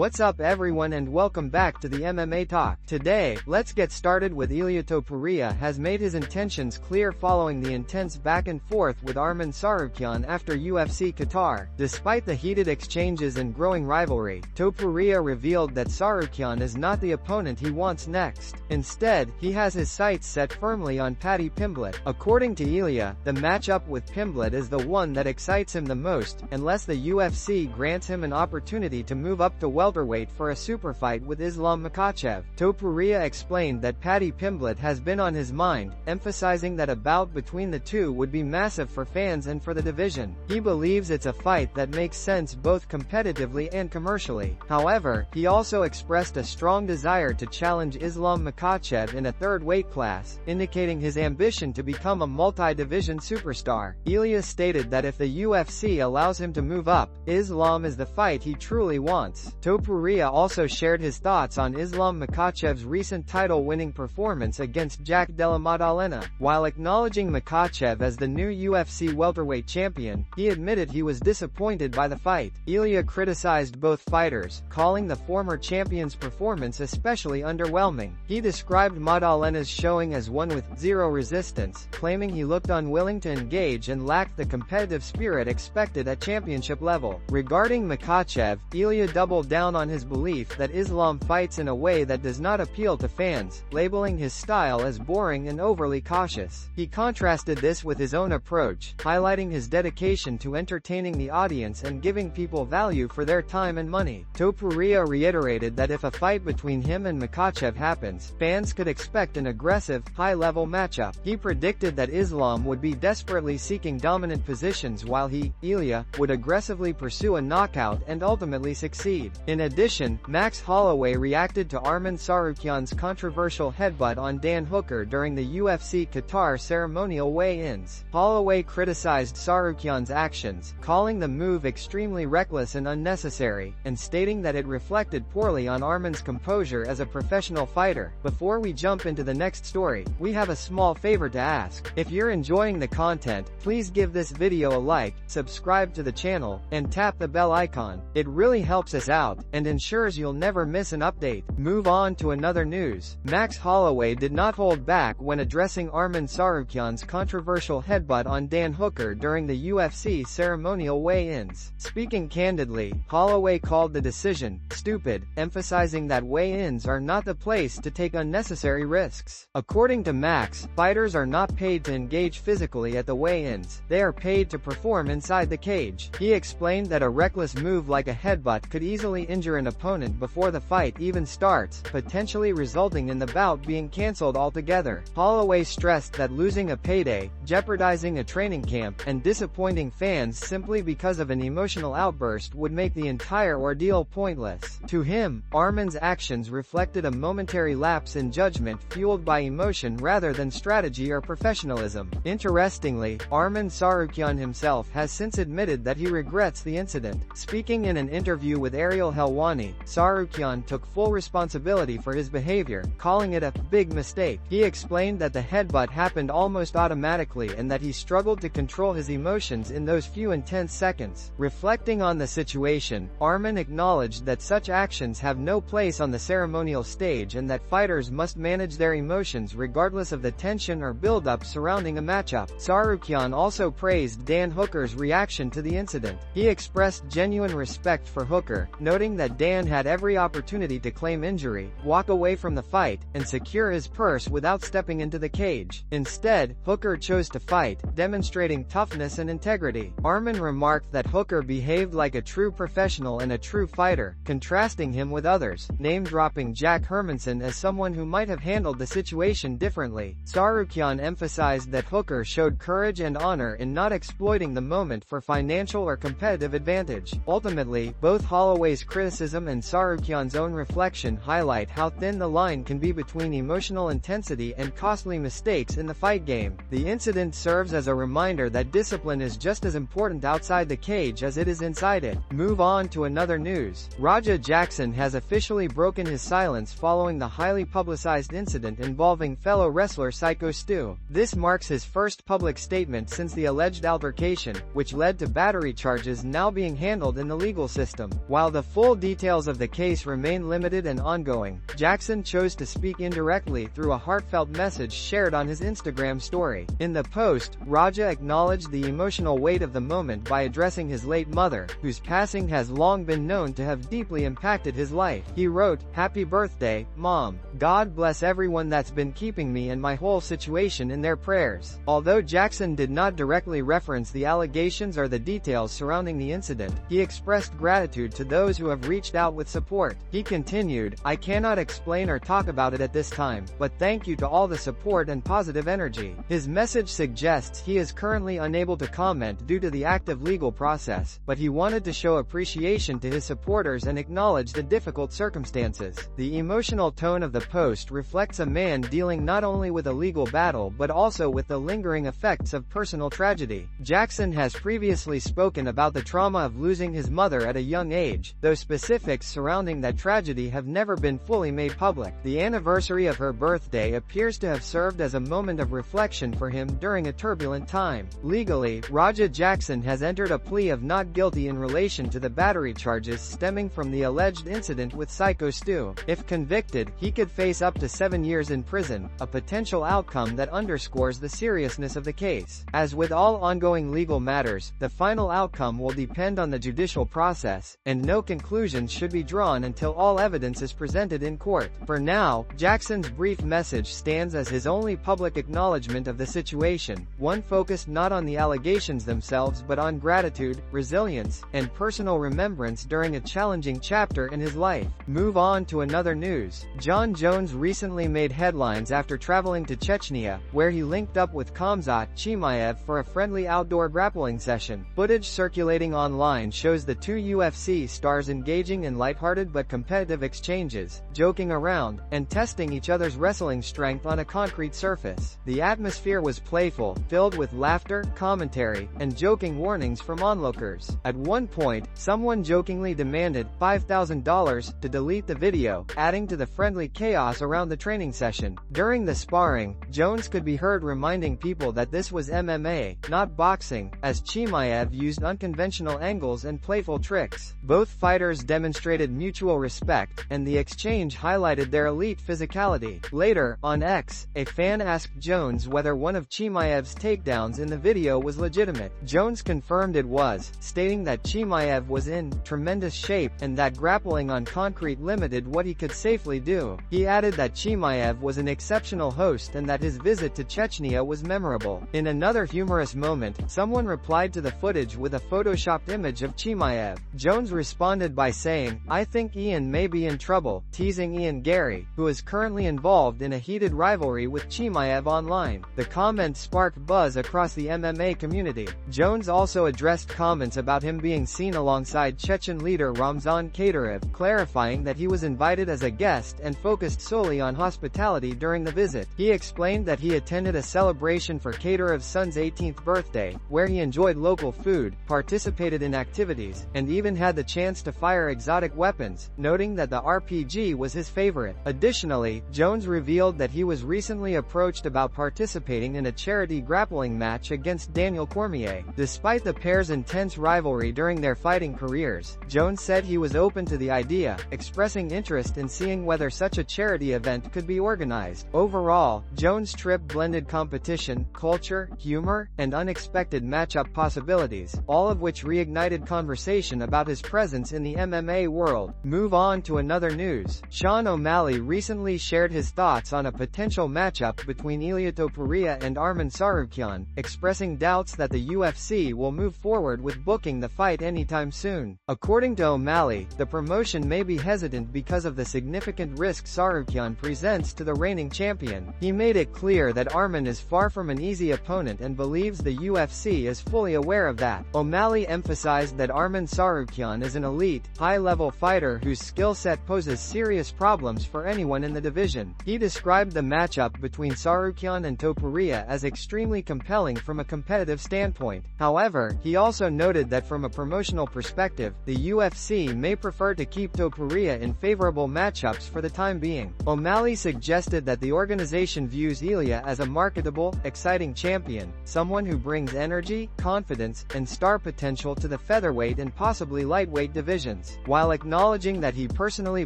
What's up everyone and welcome back to the MMA Talk. Today, let's get started with Ilia Topuria has made his intentions clear following the intense back and forth with Arman Tsarukyan after UFC Qatar. Despite the heated exchanges and growing rivalry, Topuria revealed that Tsarukyan is not the opponent he wants next. Instead, he has his sights set firmly on Paddy Pimblett. According to Ilia, the matchup with Pimblett is the one that excites him the most, unless the UFC grants him an opportunity to move up to welterweight for a super fight with Islam Makhachev. Topuria explained that Paddy Pimblett has been on his mind, emphasizing that a bout between the two would be massive for fans and for the division. He believes it's a fight that makes sense both competitively and commercially. However, he also expressed a strong desire to challenge Islam Makhachev in a third weight class, indicating his ambition to become a multi-division superstar. Ilia stated that if the UFC allows him to move up, Islam is the fight he truly wants. Topuria also shared his thoughts on Islam Makhachev's recent title-winning performance against Jack Della Maddalena. While acknowledging Makhachev as the new UFC welterweight champion, he admitted he was disappointed by the fight. Ilia criticized both fighters, calling the former champion's performance especially underwhelming. He described Maddalena's showing as one with zero resistance, claiming he looked unwilling to engage and lacked the competitive spirit expected at championship level. Regarding Makhachev, Ilia doubled down on his belief that Islam fights in a way that does not appeal to fans, labeling his style as boring and overly cautious. He contrasted this with his own approach, highlighting his dedication to entertaining the audience and giving people value for their time and money. Topuria reiterated that if a fight between him and Makhachev happens, fans could expect an aggressive, high-level matchup. He predicted that Islam would be desperately seeking dominant positions while he, Ilia, would aggressively pursue a knockout and ultimately succeed. In addition, Max Holloway reacted to Arman Tsarukyan's controversial headbutt on Dan Hooker during the UFC Qatar ceremonial weigh-ins. Holloway criticized Tsarukyan's actions, calling the move extremely reckless and unnecessary, and stating that it reflected poorly on Arman's composure as a professional fighter. Before we jump into the next story, we have a small favor to ask. If you're enjoying the content, please give this video a like, subscribe to the channel, and tap the bell icon. It really helps us out, and ensures you'll never miss an update. Move on to another news. Max Holloway did not hold back when addressing Arman Tsarukyan's controversial headbutt on Dan Hooker during the UFC ceremonial weigh-ins. Speaking candidly, Holloway called the decision stupid, emphasizing that weigh-ins are not the place to take unnecessary risks. According to Max, fighters are not paid to engage physically at the weigh-ins, they are paid to perform inside the cage. He explained that a reckless move like a headbutt could easily injure an opponent before the fight even starts, potentially resulting in the bout being cancelled altogether. Holloway stressed that losing a payday, jeopardizing a training camp, and disappointing fans simply because of an emotional outburst would make the entire ordeal pointless. To him, Arman's actions reflected a momentary lapse in judgment fueled by emotion rather than strategy or professionalism. Interestingly, Arman Tsarukyan himself has since admitted that he regrets the incident. Speaking in an interview with Ariel Helwani, Tsarukyan took full responsibility for his behavior, calling it a big mistake. He explained that the headbutt happened almost automatically and that he struggled to control his emotions in those few intense seconds. Reflecting on the situation, Arman acknowledged that such actions have no place on the ceremonial stage and that fighters must manage their emotions regardless of the tension or build-up surrounding a matchup. Tsarukyan also praised Dan Hooker's reaction to the incident. He expressed genuine respect for Hooker, noting that Dan had every opportunity to claim injury, walk away from the fight, and secure his purse without stepping into the cage. Instead, Hooker chose to fight, demonstrating toughness and integrity. Arman remarked that Hooker behaved like a true professional and a true fighter, contrasting him with others, name-dropping Jack Hermanson as someone who might have handled the situation differently. Tsarukyan emphasized that Hooker showed courage and honor in not exploiting the moment for financial or competitive advantage. Ultimately, both Holloway's criticism and Tsarukyan's own reflection highlight how thin the line can be between emotional intensity and costly mistakes in the fight game. The incident serves as a reminder that discipline is just as important outside the cage as it is inside it. Move on to another news. Raja Jackson has officially broken his silence following the highly publicized incident involving fellow wrestler Psycho Stu. This marks his first public statement since the alleged altercation, which led to battery charges now being handled in the legal system. While the full Full details of the case remain limited and ongoing. Jackson chose to speak indirectly through a heartfelt message shared on his Instagram story. In the post, Raja acknowledged the emotional weight of the moment by addressing his late mother, whose passing has long been known to have deeply impacted his life. He wrote, "Happy birthday, Mom. God bless everyone that's been keeping me and my whole situation in their prayers." Although Jackson did not directly reference the allegations or the details surrounding the incident, he expressed gratitude to those who have reached out with support. He continued, "I cannot explain or talk about it at this time, but thank you to all the support and positive energy." His message suggests he is currently unable to comment due to the active legal process, but he wanted to show appreciation to his supporters and acknowledge the difficult circumstances. The emotional tone of the post reflects a man dealing not only with a legal battle but also with the lingering effects of personal tragedy. Jackson has previously spoken about the trauma of losing his mother at a young age, though specifics surrounding that tragedy have never been fully made public. The anniversary of her birthday appears to have served as a moment of reflection for him during a turbulent time. Legally, Raja Jackson has entered a plea of not guilty in relation to the battery charges stemming from the alleged incident with Psycho Stu. If convicted, he could face up to 7 years in prison, a potential outcome that underscores the seriousness of the case. As with all ongoing legal matters, the final outcome will depend on the judicial process, and no conclusions should be drawn until all evidence is presented in court. For now, Jackson's brief message stands as his only public acknowledgement of the situation, one focused not on the allegations themselves but on gratitude, resilience, and personal remembrance during a challenging chapter in his life. Move on to another news. Jon Jones recently made headlines after traveling to Chechnya, where he linked up with Khamzat Chimaev for a friendly outdoor grappling session. Footage circulating online shows the two UFC stars engaging in lighthearted but competitive exchanges, joking around, and testing each other's wrestling strength on a concrete surface. The atmosphere was playful, filled with laughter, commentary, and joking warnings from onlookers. At one point, someone jokingly demanded $5,000 to delete the video, adding to the friendly chaos around the training session. During the sparring, Jones could be heard reminding people that this was MMA, not boxing, as Chimaev used unconventional angles and playful tricks. Both fighters demonstrated mutual respect, and the exchange highlighted their elite physicality. Later, on X, a fan asked Jones whether one of Chimaev's takedowns in the video was legitimate. Jones confirmed it was, stating that Chimaev was in tremendous shape, and that grappling on concrete limited what he could safely do. He added that Chimaev was an exceptional host and that his visit to Chechnya was memorable. In another humorous moment, someone replied to the footage with a photoshopped image of Chimaev. Jones responded by saying, "I think Ian may be in trouble," teasing Ian Gary, who is currently involved in a heated rivalry with Chimaev online. The comment sparked buzz across the MMA community. Jones also addressed comments about him being seen alongside Chechen leader Ramzan Kadyrov, clarifying that he was invited as a guest and focused solely on hospitality during the visit. He explained that he attended a celebration for Kadyrov's son's 18th birthday, where he enjoyed local food, participated in activities, and even had the chance to fire exotic weapons, noting that the RPG was his favorite. Additionally, Jones revealed that he was recently approached about participating in a charity grappling match against Daniel Cormier. Despite the pair's intense rivalry during their fighting careers, Jones said he was open to the idea, expressing interest in seeing whether such a charity event could be organized. Overall, Jones' trip blended competition, culture, humor, and unexpected matchup possibilities, all of which reignited conversation about his presence in the MMA world. Move on to another news. Sean O'Malley recently shared his thoughts on a potential matchup between Ilia Topuria and Arman Tsarukyan, expressing doubts that the UFC will move forward with booking the fight anytime soon. According to O'Malley, the promotion may be hesitant because of the significant risk Tsarukyan presents to the reigning champion. He made it clear that Arman is far from an easy opponent and believes the UFC is fully aware of that. O'Malley emphasized that Arman Tsarukyan is an elite, high-level fighter whose skill set poses serious problems for anyone in the division. He described the matchup between Tsarukyan and Topuria as extremely compelling from a competitive standpoint. However, he also noted that from a promotional perspective, the UFC may prefer to keep Topuria in favorable matchups for the time being. O'Malley suggested that the organization views Ilia as a marketable, exciting champion, someone who brings energy, confidence, and star potential to the featherweight and possibly lightweight divisions. rounds. While acknowledging that he personally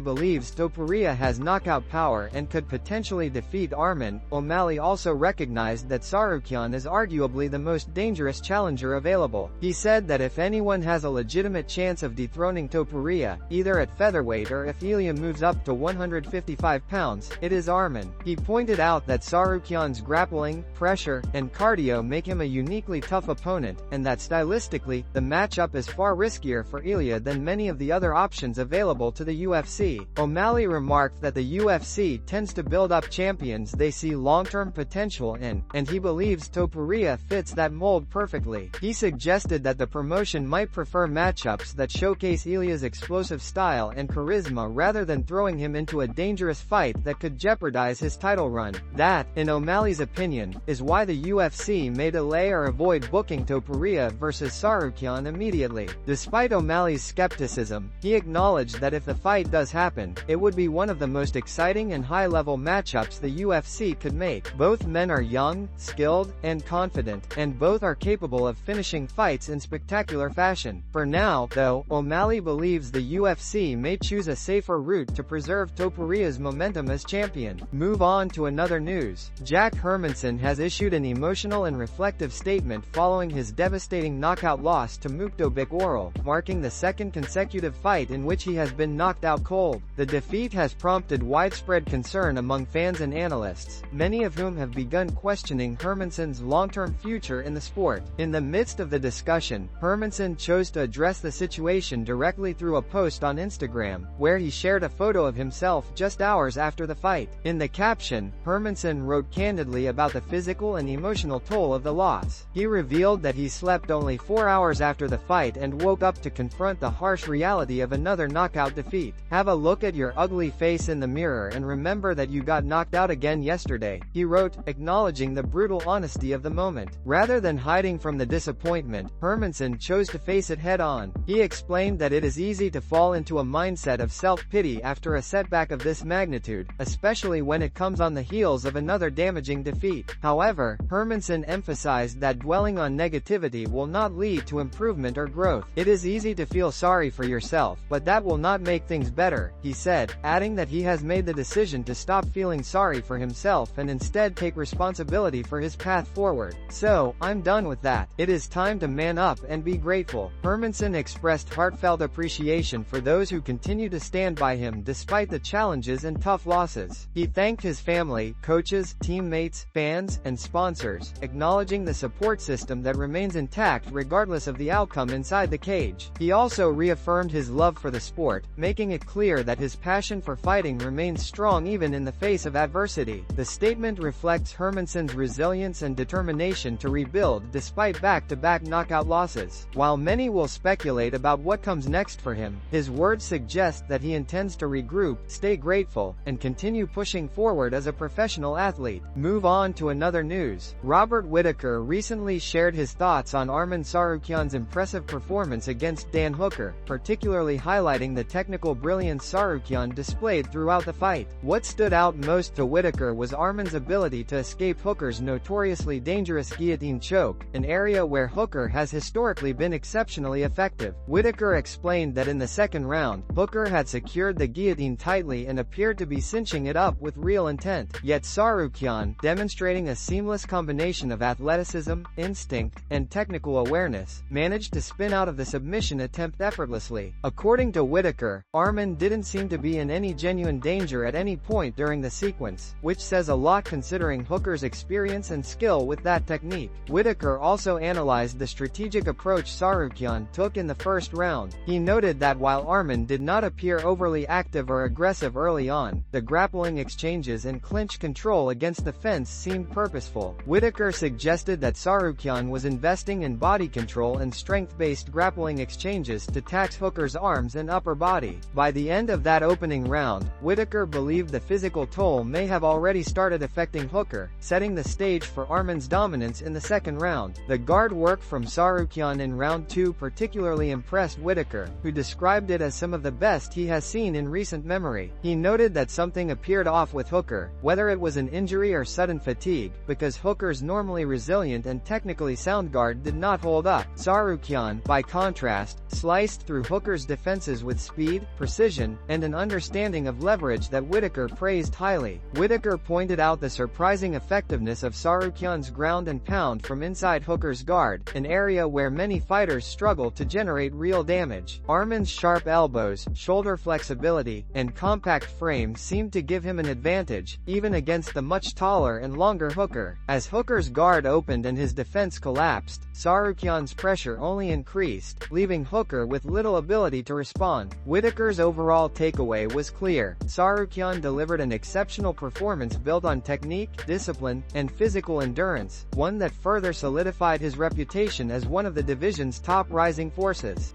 believes Topuria has knockout power and could potentially defeat Arman, O'Malley also recognized that Tsarukyan is arguably the most dangerous challenger available. He said that if anyone has a legitimate chance of dethroning Topuria, either at featherweight or if Ilia moves up to 155 pounds, it is Arman. He pointed out that Tsarukyan's grappling, pressure, and cardio make him a uniquely tough opponent, and that stylistically, the matchup is far riskier for Ilia than many of the other options available to the UFC. O'Malley remarked that the UFC tends to build up champions they see long-term potential in, and he believes Topuria fits that mold perfectly. He suggested that the promotion might prefer matchups that showcase Ilia's explosive style and charisma rather than throwing him into a dangerous fight that could jeopardize his title run. That, in O'Malley's opinion, is why the UFC may delay or avoid booking Topuria versus Tsarukyan immediately. Despite O'Malley's skepticism, he acknowledged that if the fight does happen, it would be one of the most exciting and high-level matchups the UFC could make. Both men are young, skilled, and confident, and both are capable of finishing fights in spectacular fashion. For now, though, O'Malley believes the UFC may choose a safer route to preserve Topuria's momentum as champion. Move on to another news. Jack Hermansson has issued an emotional and reflective statement following his devastating knockout loss to Mukdobik Oral, marking the second consecutive fight in which he has been knocked out cold. The defeat has prompted widespread concern among fans and analysts, many of whom have begun questioning Hermansson's long-term future in the sport. In the midst of the discussion, Hermansson chose to address the situation directly through a post on Instagram, where he shared a photo of himself just hours after the fight. In the caption, Hermansson wrote candidly about the physical and emotional toll of the loss. He revealed that he slept only 4 hours after the fight and woke up to confront the harsh reality of another knockout defeat. "Have a look at your ugly face in the mirror and remember that you got knocked out again yesterday," he wrote, acknowledging the brutal honesty of the moment. Rather than hiding from the disappointment, Hermansson chose to face it head-on. He explained that it is easy to fall into a mindset of self-pity after a setback of this magnitude, especially when it comes on the heels of another damaging defeat. However, Hermansson emphasized that dwelling on negativity will not lead to improvement or growth. "It is easy to feel sorry for yourself, but that will not make things better," he said, adding that he has made the decision to stop feeling sorry for himself and instead take responsibility for his path forward. "So, I'm done with that. It is time to man up and be grateful." Hermansson expressed heartfelt appreciation for those who continue to stand by him despite the challenges and tough losses. He thanked his family, coaches, teammates, fans, and sponsors, acknowledging the support system that remains intact regardless of the outcome inside the cage. He also reaffirmed his love for the sport, making it clear that his passion for fighting remains strong even in the face of adversity. The statement reflects Hermansson's resilience and determination to rebuild despite back-to-back knockout losses. While many will speculate about what comes next for him, his words suggest that he intends to regroup, stay grateful, and continue pushing forward as a professional athlete. Move on to another news. Robert Whittaker recently shared his thoughts on Arman Tsarukyan's impressive performance against Dan Hooker, particularly highlighting the technical brilliance Tsarukyan displayed throughout the fight. What stood out most to Whittaker was Arman's ability to escape Hooker's notoriously dangerous guillotine choke, an area where Hooker has historically been exceptionally effective. Whittaker explained that in the second round, Hooker had secured the guillotine tightly and appeared to be cinching it up with real intent. Yet Tsarukyan, demonstrating a seamless combination of athleticism, instinct, and technical awareness, managed to spin out of the submission attempt effortlessly. According to Whittaker, Arman didn't seem to be in any genuine danger at any point during the sequence, which says a lot considering Hooker's experience and skill with that technique. Whittaker also analyzed the strategic approach Tsarukyan took in the first round. He noted that while Arman did not appear overly active or aggressive early on, the grappling exchanges and clinch control against the fence seemed purposeful. Whittaker suggested that Tsarukyan was investing in body control and strength-based grappling exchanges to tax Hooker's arms and upper body. By the end of that opening round, Whittaker believed the physical toll may have already started affecting Hooker, setting the stage for Arman's dominance in the second round. The guard work from Tsarukyan in round 2 particularly impressed Whittaker, who described it as some of the best he has seen in recent memory. He noted that something appeared off with Hooker, whether it was an injury or sudden fatigue, because Hooker's normally resilient and technically sound guard did not hold up. Tsarukyan, by contrast, sliced through Hooker Hooker's defenses with speed, precision, and an understanding of leverage that Whitaker praised highly. Whitaker pointed out the surprising effectiveness of Tsarukyan's ground and pound from inside Hooker's guard, an area where many fighters struggle to generate real damage. Arman's sharp elbows, shoulder flexibility, and compact frame seemed to give him an advantage, even against the much taller and longer Hooker. As Hooker's guard opened and his defense collapsed, Tsarukyan's pressure only increased, leaving Hooker with little ability to respond. Whitaker's overall takeaway was clear: Tsarukyan delivered an exceptional performance built on technique, discipline, and physical endurance, one that further solidified his reputation as one of the division's top rising forces.